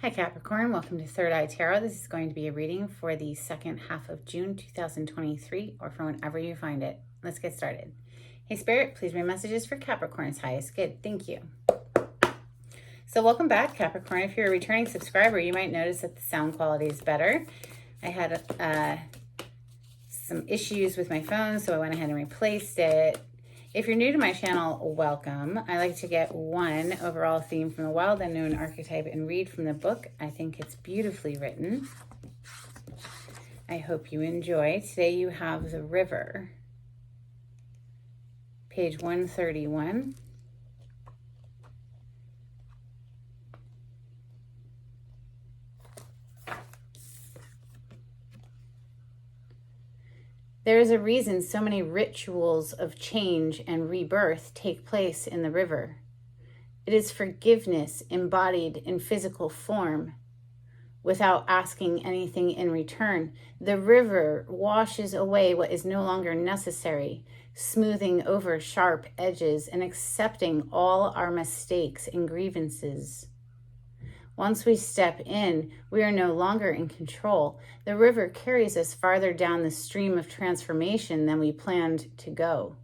Hi Capricorn, welcome to Third Eye Tarot. This is going to be a reading for the second half of June 2023 or from whenever you find it. Let's get started. Hey Spirit, please read messages for Capricorn's highest good. Thank you. So welcome back Capricorn. If you're a returning subscriber, you might notice that the sound quality is better. I had some issues with my phone, so I went ahead and replaced it. If you're new to my channel, welcome. I like to get one overall theme from the wild unknown archetype and read from the book. I think it's beautifully written. I hope you enjoy. Today you have the River, page 131. There is a reason so many rituals of change and rebirth take place in the river. It is forgiveness embodied in physical form without asking anything in return. The river washes away what is no longer necessary, smoothing over sharp edges and accepting all our mistakes and grievances. Once we step in, we are no longer in control. The river carries us farther down the stream of transformation than we planned to go.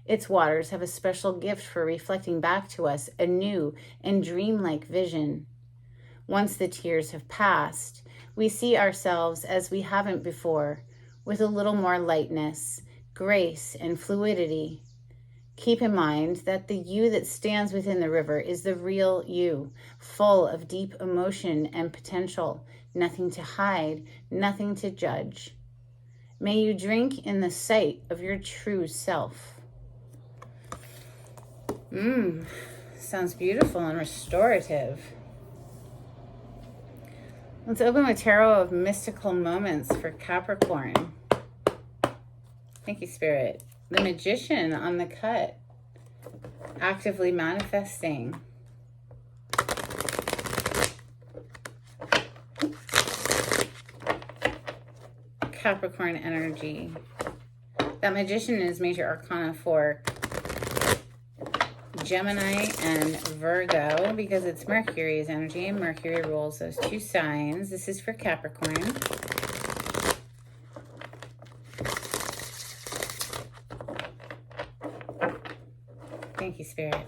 Its waters have a special gift for reflecting back to us a new and dreamlike vision. Once the tears have passed, we see ourselves as we haven't before, with a little more lightness, grace, and fluidity. Keep in mind that the you that stands within the river is the real you, full of deep emotion and potential, nothing to hide, nothing to judge. May you drink in the sight of your true self. Sounds beautiful and restorative. Let's open with Tarot of Mystical Moments for Capricorn. Thank you, Spirit. The Magician on the cut, actively manifesting. Capricorn energy. That Magician is major arcana for Gemini and Virgo because it's Mercury's energy, and Mercury rules those two signs. This is for Capricorn. Thank you, Spirit.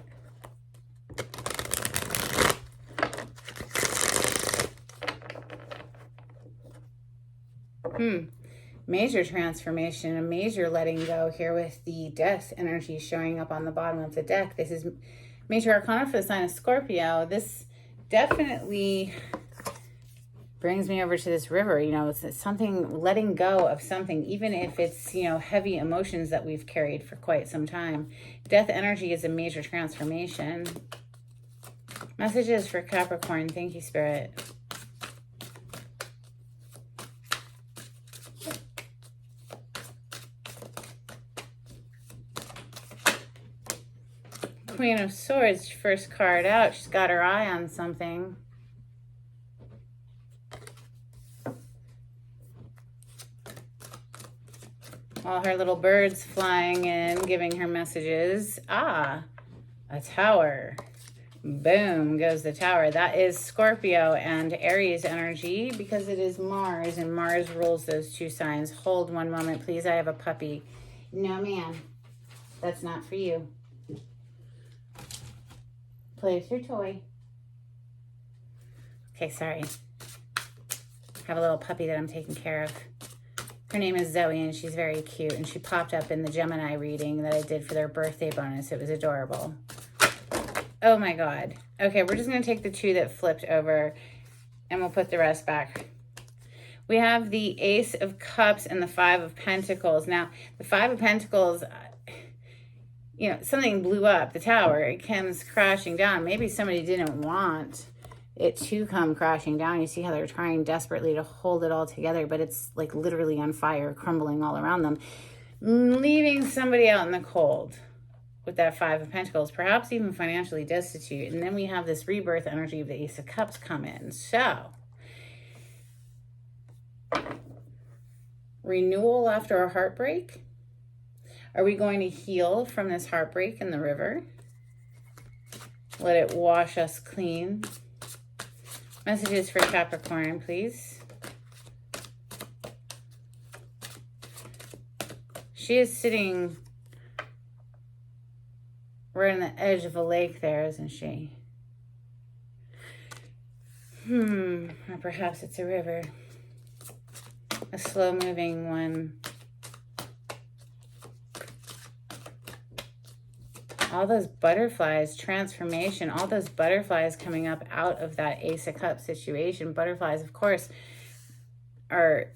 Major transformation, a major letting go here with the Death energy showing up on the bottom of the deck. This is major arcana for the sign of Scorpio. This definitely brings me over to this river. You know, it's something, letting go of something, even if it's, you know, heavy emotions that we've carried for quite some time. Death energy is a major transformation. Messages for Capricorn. Thank you, Spirit. Queen of Swords, first card out. She's got her eye on something. All her little birds flying in, giving her messages. A tower. Boom goes the tower. That is Scorpio and Aries energy because it is Mars, and Mars rules those two signs. Hold one moment, please. I have a puppy. No, ma'am. That's not for you. Play with your toy. Okay, sorry. I have a little puppy that I'm taking care of. Her name is Zoe, and she's very cute, and she popped up in the Gemini reading that I did for their birthday bonus. It was adorable. Oh my God. Okay, we're just going to take the two that flipped over, and we'll put the rest back. We have the Ace of Cups and the Five of Pentacles. Now, the Five of Pentacles, you know, something blew up the tower. It comes crashing down. Maybe somebody didn't want it to come crashing down. You see how they're trying desperately to hold it all together, but it's like literally on fire, crumbling all around them, leaving somebody out in the cold with that Five of Pentacles, perhaps even financially destitute. And then we have this rebirth energy of the Ace of Cups come in. So, renewal after a heartbreak. Are we going to heal from this heartbreak in the river? Let it wash us clean. Messages for Capricorn, please. She is sitting right on the edge of a lake there, isn't she? Or perhaps it's a river. A slow-moving one. All those butterflies, transformation, all those butterflies coming up out of that Ace of Cups situation. Butterflies, of course, are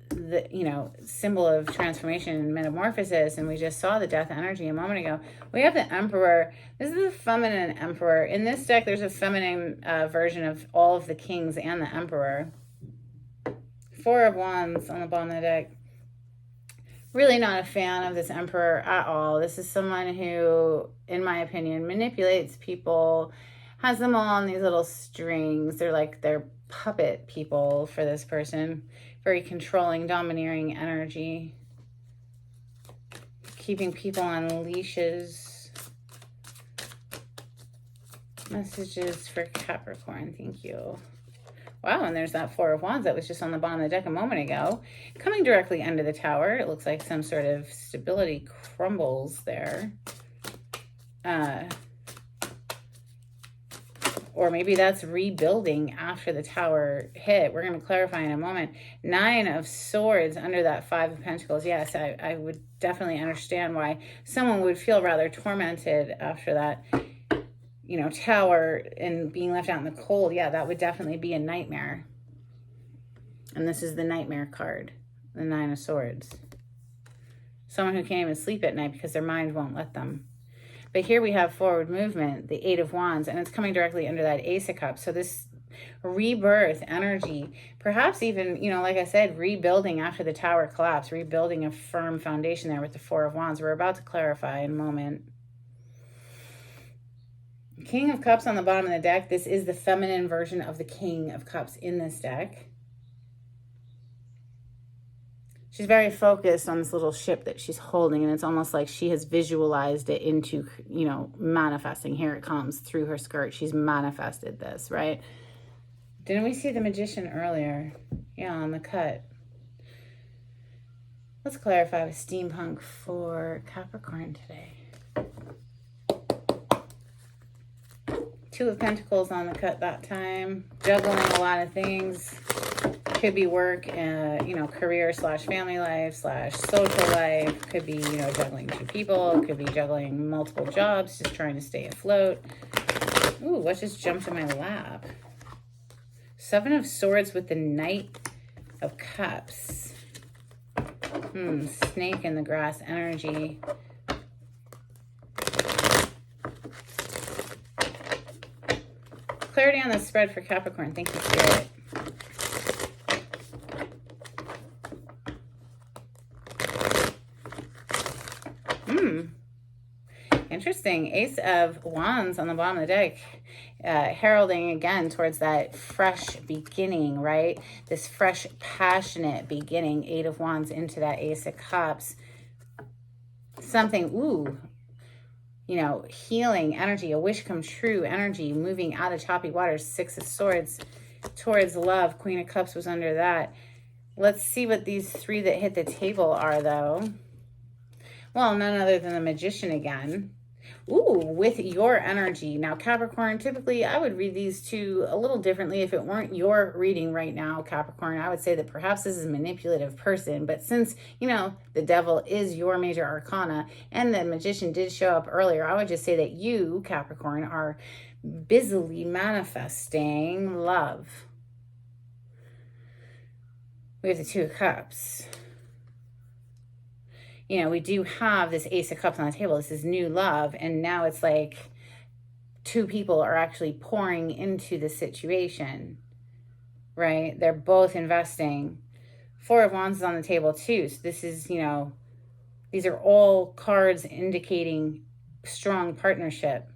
the, you know, symbol of transformation and metamorphosis. And we just saw the death energy a moment ago. We have the Emperor. This is the feminine Emperor. In this deck, there's a feminine version of all of the kings and the Emperor. Four of Wands on the bottom of the deck. Really not a fan of this Emperor at all. This is someone who, in my opinion, manipulates people, has them all on these little strings. They're puppet people for this person. Very controlling, domineering energy. Keeping people on leashes. Messages for Capricorn. Thank you. Wow, and there's that Four of Wands that was just on the bottom of the deck a moment ago. Coming directly under the Tower. It looks like some sort of stability crumbles there. Or maybe that's rebuilding after the Tower hit. We're going to clarify in a moment. Nine of Swords under that Five of Pentacles. Yes, I would definitely understand why someone would feel rather tormented after that, you know, Tower and being left out in the cold. Yeah, that would definitely be a nightmare. And this is the nightmare card, the Nine of Swords. Someone who can't even sleep at night because their mind won't let them. But here we have forward movement, the Eight of Wands, and it's coming directly under that Ace of Cups. So this rebirth energy, perhaps even, you know, like I said, rebuilding after the Tower collapse, rebuilding a firm foundation there with the Four of Wands. We're about to clarify in a moment. King of Cups on the bottom of the deck. This is the feminine version of the King of Cups in this deck. She's very focused on this little ship that she's holding, and it's almost like she has visualized it into, you know, manifesting. Here it comes through her skirt. She's manifested this, right? Didn't we see the Magician earlier? Yeah, on the cut. Let's clarify with steampunk for Capricorn today. Two of Pentacles on the cut that time. Juggling a lot of things. Could be work, you know, career / family life / social life. Could be, you know, juggling two people. Could be juggling multiple jobs, just trying to stay afloat. Ooh, what just jumped in my lap? Seven of Swords with the Knight of Cups. Snake in the grass energy. Clarity on the spread for Capricorn. Thank you, Spirit. Interesting. Ace of Wands on the bottom of the deck, heralding again towards that fresh beginning, right? This fresh, passionate beginning. Eight of Wands into that Ace of Cups. Something, you know, healing energy, a wish come true energy, moving out of choppy waters. Six of Swords towards love. Queen of Cups was under that. Let's see what these three that hit the table are, though. Well, none other than the Magician again. Ooh, with your energy. Now, Capricorn, typically I would read these two a little differently. If it weren't your reading right now, Capricorn, I would say that perhaps this is a manipulative person. But since, you know, the devil is your major arcana and the Magician did show up earlier, I would just say that you, Capricorn, are busily manifesting love. We have the Two of Cups. You know, we do have this Ace of Cups on the table. This is new love. And now it's like two people are actually pouring into the situation, right? They're both investing. Four of Wands is on the table too. So this is, you know, these are all cards indicating strong partnership.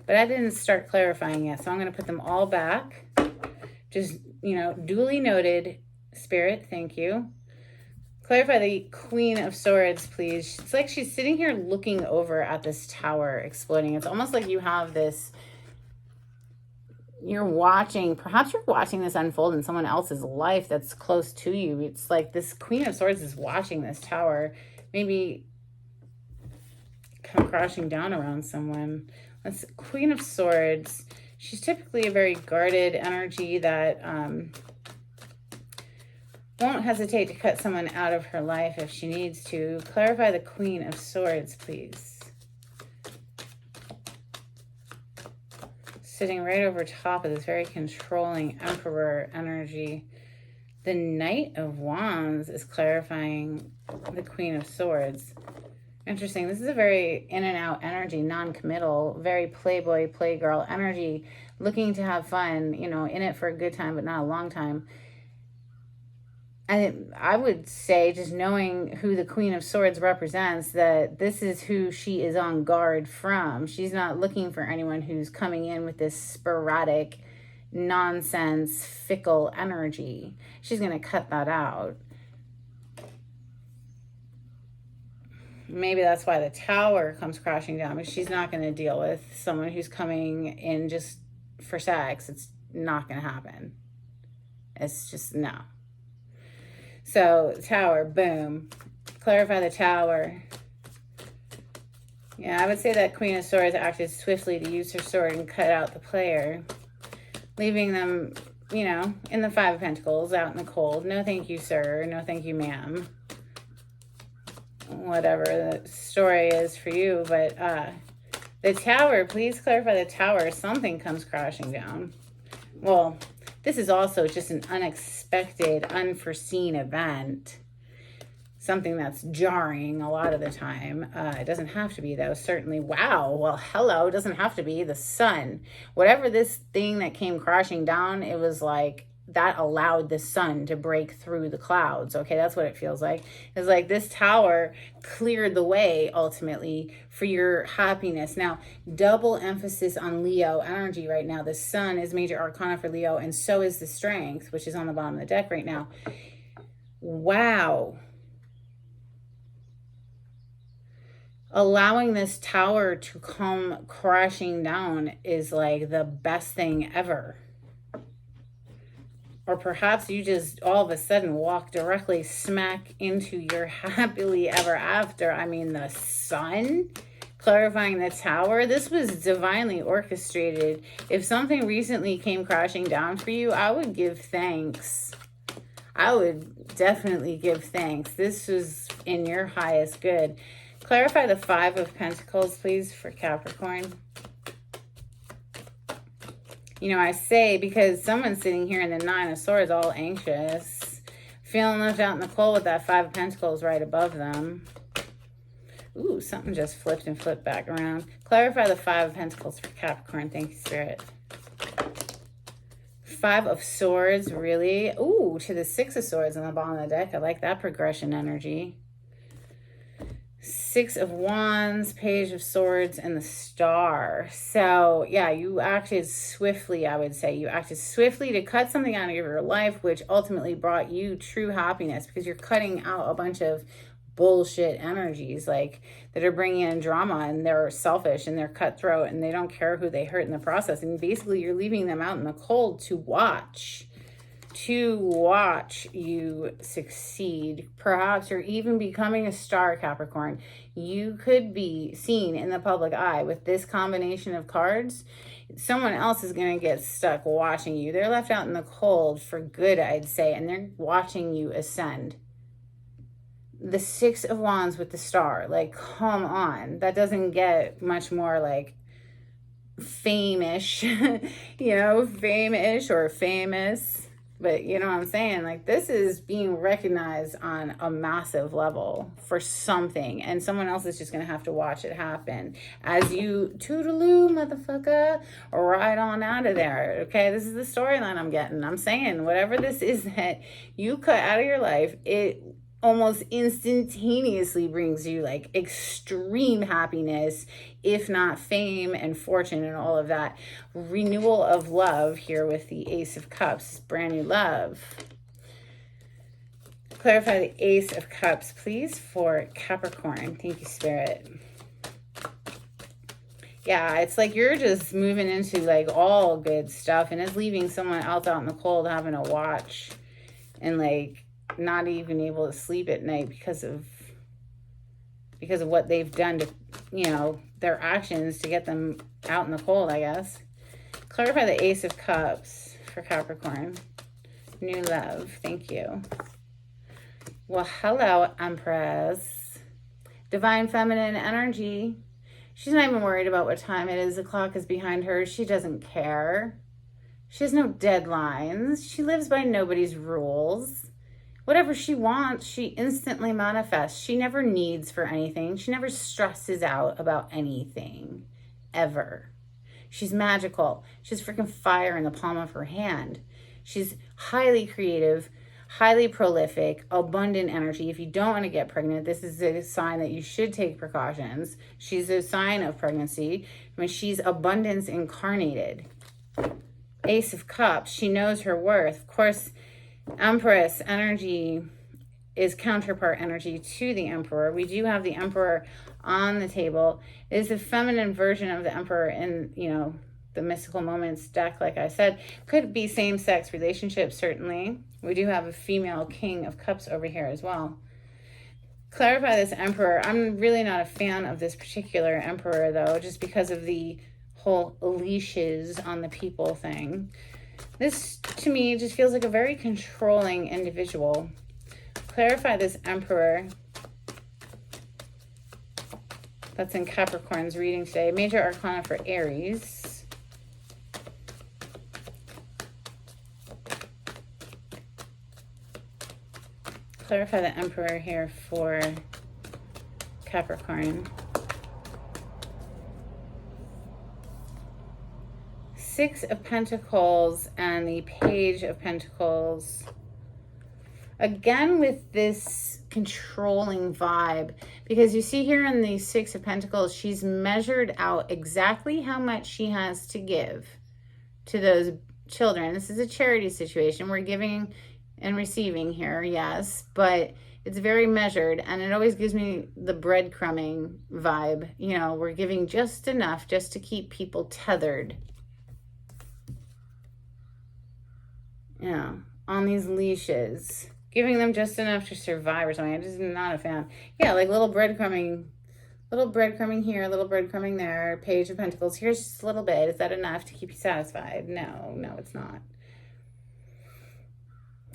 But I didn't start clarifying yet. So I'm going to put them all back. Just, you know, duly noted, Spirit, thank you. Clarify the Queen of Swords, please. It's like she's sitting here looking over at this tower exploding. It's almost like you have this, you're watching, perhaps you're watching this unfold in someone else's life that's close to you. It's like this Queen of Swords is watching this tower maybe come crashing down around someone. That's Queen of Swords. She's typically a very guarded energy that won't hesitate to cut someone out of her life if she needs to. Clarify the Queen of Swords, please. Sitting right over top of this very controlling Emperor energy. The Knight of Wands is clarifying the Queen of Swords. Interesting. This is a very in and out energy, non-committal, very playboy, playgirl energy, looking to have fun, you know, in it for a good time, but not a long time. I would say, just knowing who the Queen of Swords represents, that this is who she is on guard from. She's not looking for anyone who's coming in with this sporadic, nonsense, fickle energy. She's going to cut that out. Maybe that's why the Tower comes crashing down, because she's not going to deal with someone who's coming in just for sex. It's not going to happen. It's just no. So, Tower, boom. Clarify the Tower. Yeah, I would say that Queen of Swords acted swiftly to use her sword and cut out the player, leaving them, you know, in the Five of Pentacles, out in the cold. No thank you, sir. No thank you, ma'am. Whatever the story is for you. But the Tower, please clarify the Tower. Something comes crashing down. Well, this is also just an unexpected, unforeseen event. Something that's jarring a lot of the time. It doesn't have to be, though, certainly. Wow, well, hello, it doesn't have to be. The sun. Whatever this thing that came crashing down, it was like that allowed the sun to break through the clouds. Okay, that's what it feels like. It's like this tower cleared the way, ultimately, for your happiness. Now, double emphasis on Leo energy right now. The sun is major arcana for Leo, and so is the strength, which is on the bottom of the deck right now. Wow. Allowing this tower to come crashing down is like the best thing ever. Or perhaps you just all of a sudden walk directly smack into your happily ever after. I mean, the sun clarifying the Tower. This was divinely orchestrated. If something recently came crashing down for you, I would give thanks. I would definitely give thanks. This was in your highest good. Clarify the Five of Pentacles, please, for Capricorn. You know, I say because someone's sitting here in the Nine of Swords all anxious, feeling left out in the cold with that Five of Pentacles right above them. Ooh, something just flipped and flipped back around. Clarify the Five of Pentacles for Capricorn. Thank you, Spirit. Five of Swords, really? Ooh, to the Six of Swords on the bottom of the deck. I like that progression energy. Six of Wands, Page of Swords, and the Star. So, yeah, you acted swiftly, I would say. You acted swiftly to cut something out of your life, which ultimately brought you true happiness, because you're cutting out a bunch of bullshit energies, like, that are bringing in drama, and they're selfish, and they're cutthroat, and they don't care who they hurt in the process. And basically, you're leaving them out in the cold to watch you succeed. Perhaps you're even becoming a star, Capricorn. You could be seen in the public eye with this combination of cards. Someone else is going to get stuck watching you. They're left out in the cold for good, I'd say, and they're watching you ascend. The Six of Wands with the Star, like, come on. That doesn't get much more, like, fame-ish, you know, fame-ish or famous. But you know what I'm saying? Like, this is being recognized on a massive level for something. And someone else is just going to have to watch it happen. As you toodaloo, motherfucker, ride on out of there. Okay, this is the storyline I'm getting. I'm saying whatever this is that you cut out of your life, it almost instantaneously brings you like extreme happiness, if not fame and fortune and all of that. Renewal of love here with the Ace of Cups, brand new love. Clarify the Ace of Cups, please, for Capricorn. Thank you, Spirit. Yeah, it's like you're just moving into like all good stuff, and it's leaving someone else out in the cold having to watch and like not even able to sleep at night because of what they've done to, you know, their actions to get them out in the cold, I guess. Clarify the Ace of Cups for Capricorn. New love. Thank you. Well, hello, Empress. Divine feminine energy. She's not even worried about what time it is. The clock is behind her. She doesn't care. She has no deadlines. She lives by nobody's rules. Whatever she wants, she instantly manifests. She never needs for anything. She never stresses out about anything, ever. She's magical. She's freaking fire in the palm of her hand. She's highly creative, highly prolific, abundant energy. If you don't want to get pregnant, this is a sign that you should take precautions. She's a sign of pregnancy. I mean, she's abundance incarnated. Ace of Cups. She knows her worth. Of course, Empress energy is counterpart energy to the Emperor. We do have the Emperor on the table. It is a feminine version of the Emperor in, you know, the Mystical Moments deck, like I said. Could be same-sex relationships, certainly. We do have a female King of Cups over here as well. Clarify this Emperor. I'm really not a fan of this particular Emperor, though, just because of the whole leashes on the people thing. This, to me, just feels like a very controlling individual. Clarify this Emperor that's in Capricorn's reading today. Major Arcana for Aries. Clarify the Emperor here for Capricorn. Six of Pentacles and the Page of Pentacles. Again with this controlling vibe, because you see here in the Six of Pentacles, she's measured out exactly how much she has to give to those children. This is a charity situation. We're giving and receiving here, yes, but it's very measured, and it always gives me the breadcrumbing vibe. You know, we're giving just enough just to keep people tethered. Yeah, on these leashes. Giving them just enough to survive or something. I'm just not a fan. Yeah, like little breadcrumbing here, little breadcrumbing there. Page of Pentacles. Here's just a little bit. Is that enough to keep you satisfied? No, it's not.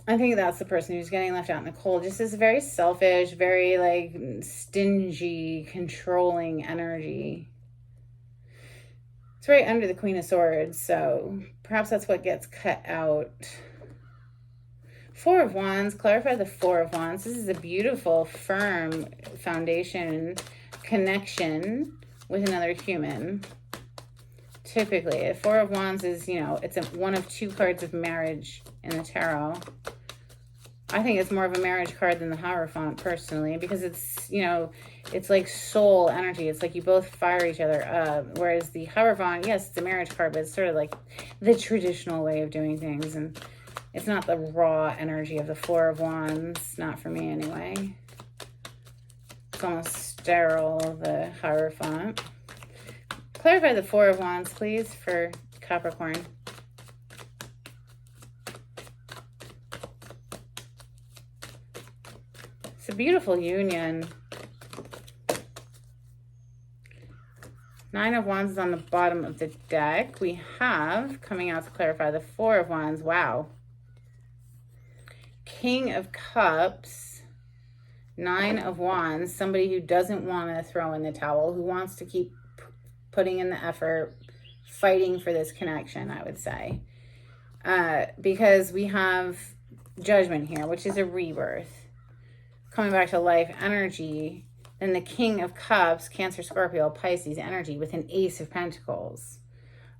I think that's the person who's getting left out in the cold. Just this very selfish, very like stingy, controlling energy. It's right under the Queen of Swords, so perhaps that's what gets cut out. Four of Wands. Clarify the Four of Wands. This is a beautiful, firm foundation connection with another human. Typically, a Four of Wands is, you know, it's one of two cards of marriage in the tarot. I think it's more of a marriage card than the Hierophant, personally, because it's, you know, it's like soul energy. It's like you both fire each other up. Whereas the Hierophant, yes, it's a marriage card, but it's sort of like the traditional way of doing things. And it's not the raw energy of the Four of Wands. Not for me, anyway. It's almost sterile, the Hierophant. Clarify the Four of Wands, please, for Capricorn. It's a beautiful union. Nine of Wands is on the bottom of the deck. We have, coming out to clarify, the Four of Wands. Wow. King of Cups. Nine of Wands. Somebody who doesn't want to throw in the towel, who wants to keep putting in the effort, fighting for this connection, I would say. Because we have Judgment here, which is a rebirth. Coming back to life energy. Then the King of Cups, Cancer, Scorpio, Pisces energy with an Ace of Pentacles.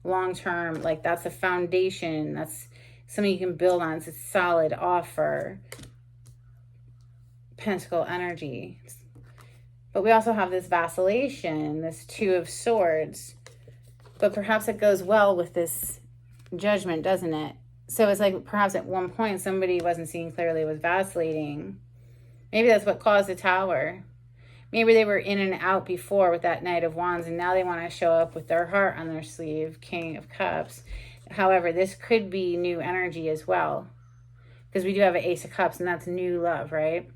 Long term, like that's a foundation. That's something you can build on. It's a solid offer. Pentacle energy. But we also have this vacillation, this Two of Swords. But perhaps it goes well with this Judgment, doesn't it? So it's like perhaps at one point somebody wasn't seeing clearly, was vacillating. Maybe that's what caused the Tower. Maybe they were in and out before with that Knight of Wands, and now they want to show up with their heart on their sleeve, King of Cups. However, this could be new energy as well, because we do have an Ace of Cups, and that's new love, right?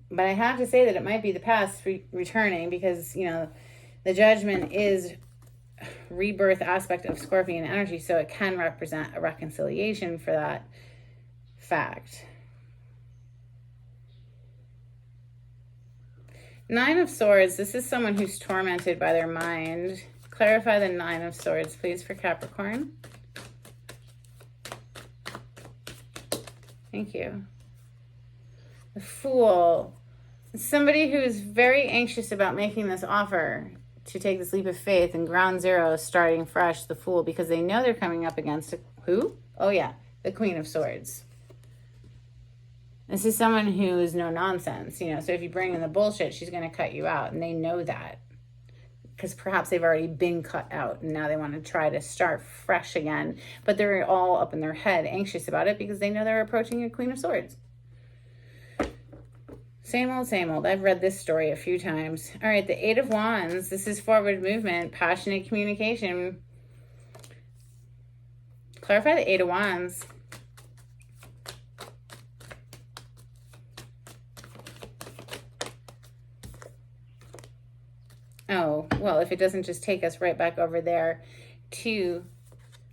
But I have to say that it might be the past returning, because, you know, the Judgment is rebirth aspect of Scorpion energy, so it can represent a reconciliation for that fact. Nine of Swords. This is someone who's tormented by their mind. Clarify the Nine of Swords, please, for Capricorn. Thank you. The Fool. Somebody who's very anxious about making this offer to take this leap of faith, and ground zero, starting fresh, the Fool, because they know they're coming up against who? Oh yeah, the Queen of Swords. This is someone who is no nonsense, you know, so if you bring in the bullshit, she's going to cut you out, and they know that, because perhaps they've already been cut out, and now they want to try to start fresh again, but they're all up in their head anxious about it because they know they're approaching a Queen of Swords. Same old, same old. I've read this story a few times. All right, the Eight of Wands. This is forward movement, passionate communication. Clarify the Eight of Wands. Oh, well, if it doesn't just take us right back over there to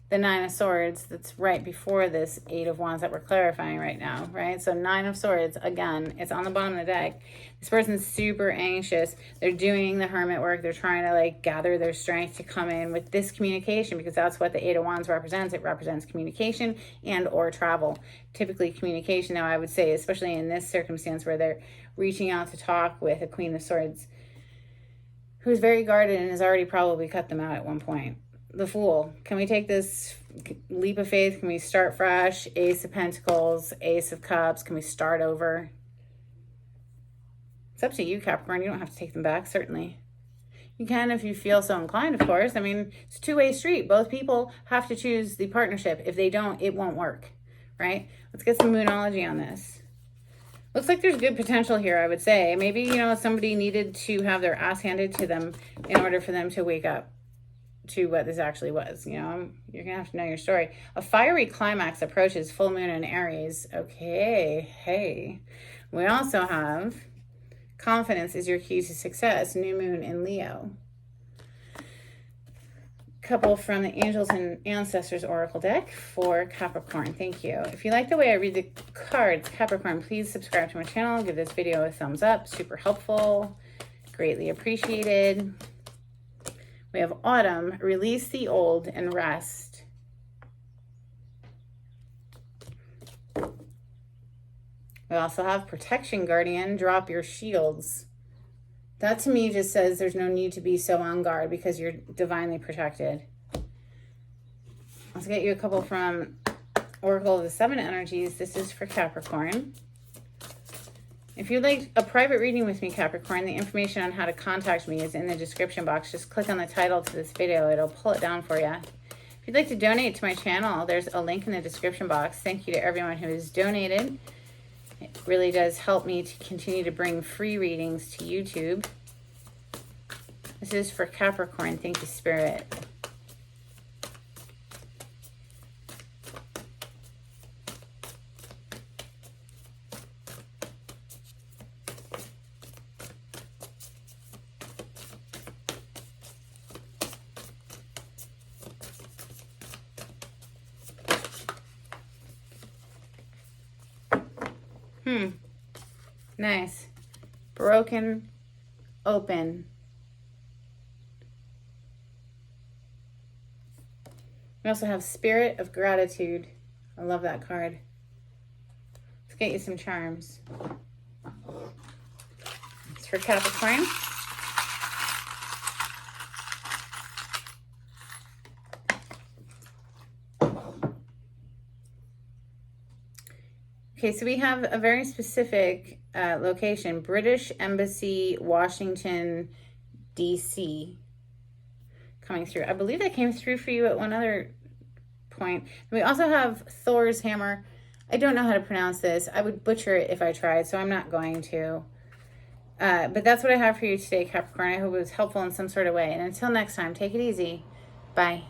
the Nine of Swords, that's right before this Eight of Wands that we're clarifying right now, right? So Nine of Swords, again, it's on the bottom of the deck. This person's super anxious. They're doing the hermit work. They're trying to like gather their strength to come in with this communication, because that's what the Eight of Wands represents. It represents communication and or travel. Typically communication, now I would say, especially in this circumstance where they're reaching out to talk with a Queen of Swords who's very guarded and has already probably cut them out at one point. The Fool. Can we take this leap of faith? Can we start fresh? Ace of Pentacles, Ace of Cups. Can we start over? It's up to you, Capricorn. You don't have to take them back, certainly. You can if you feel so inclined, of course. I mean, it's a two-way street. Both people have to choose the partnership. If they don't, it won't work, right? Let's get some Moonology on this. Looks like there's good potential here, I would say. Maybe, you know, somebody needed to have their ass handed to them in order for them to wake up to what this actually was. You know, you're going to have to know your story. A fiery climax approaches, full moon in Aries. Okay, hey. We also have confidence is your key to success, new moon in Leo. Couple from the Angels and Ancestors Oracle deck for Capricorn. Thank you. If you like the way I read the cards, Capricorn, please subscribe to my channel. Give this video a thumbs up. Super helpful. Greatly appreciated. We have Autumn. Release the old and rest. We also have Protection Guardian. Drop your shields. That to me just says there's no need to be so on guard because you're divinely protected. Let's get you a couple from Oracle of the Seven Energies. This is for Capricorn. If you'd like a private reading with me, Capricorn, the information on how to contact me is in the description box. Just click on the title to this video. It'll pull it down for you. If you'd like to donate to my channel, there's a link in the description box. Thank you to everyone who has donated. It really does help me to continue to bring free readings to YouTube. This is for Capricorn. Thank you, Spirit. Nice. Broken, open. We also have Spirit of Gratitude. I love that card. Let's get you some charms. It's for Capricorn. Okay, so we have a very specific location, British Embassy, Washington, D.C. coming through. I believe that came through for you at one other point. And we also have Thor's hammer. I don't know how to pronounce this. I would butcher it if I tried, so I'm not going to. But that's what I have for you today, Capricorn. I hope it was helpful in some sort of way. And until next time, take it easy. Bye.